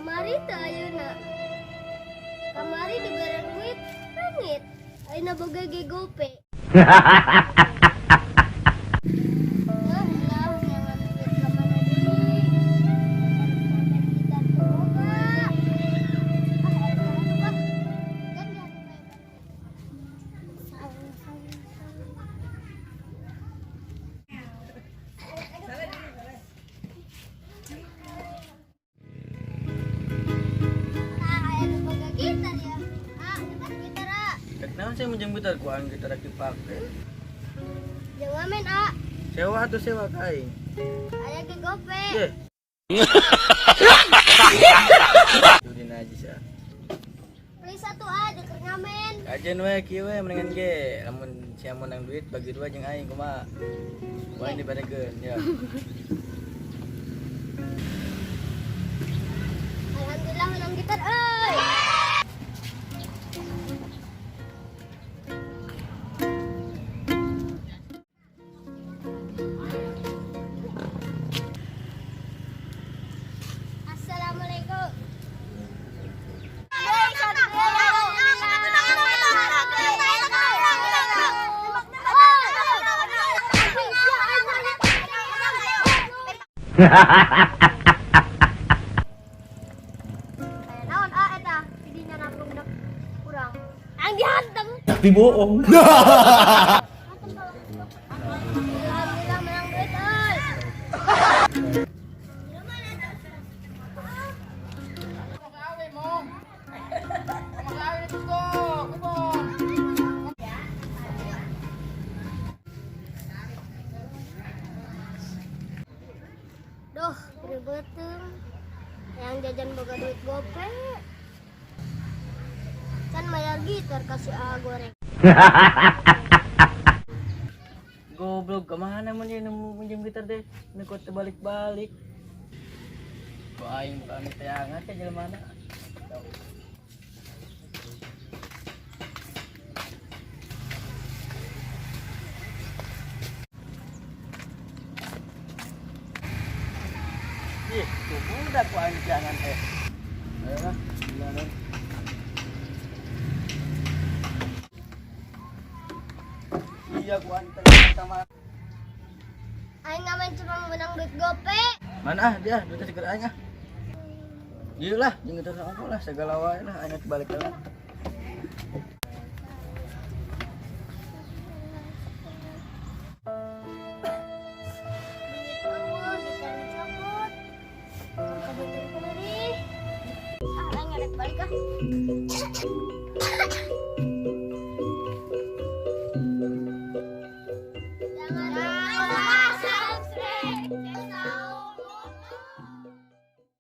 Kamari teh ayeuna. Kamari dibere duit rangit. Ayeuna boga ge gope. Kenapa saya minjem gitar ku ang gitar dipakai? Jangan main A. Sewa atau sewa kain? Aya ge gope. Ye. Judin aja sih. Beli satu A deker ngamen. Kajian we kieu we mendingan ge lamun sia menang duit bagi dua jeung aing kumaha. Wae dibaregeun ya. Alhamdulillah menang gitar euy. Assalamualaikum. Naon eta? Didinya nanggung kurang. Anggi hanteng. Tapi bohong. Alhamdulillah menang duit euy. Duh, ribeteng. Yang jajan boga duit gope. Kan bayar gitar kasih A goreng. Goblok kemana mun dia nemu minjem gitar deh? Nekot balik-balik. Ku aing bukan teangan teh jelema mana? Ih, tuh udah ku aing jangan teh. Ayolah, gimana? Iya ku antar sama. Aing ngamen cuma menang duit gope. Mana ah dia duitnya segera aing ah. Ieu lah jeung gitar aku lah segala wae lah aing balik lah. Duit eueuh gitar dicopot. Kabeh deui. Ah, aing ngarek balik ah.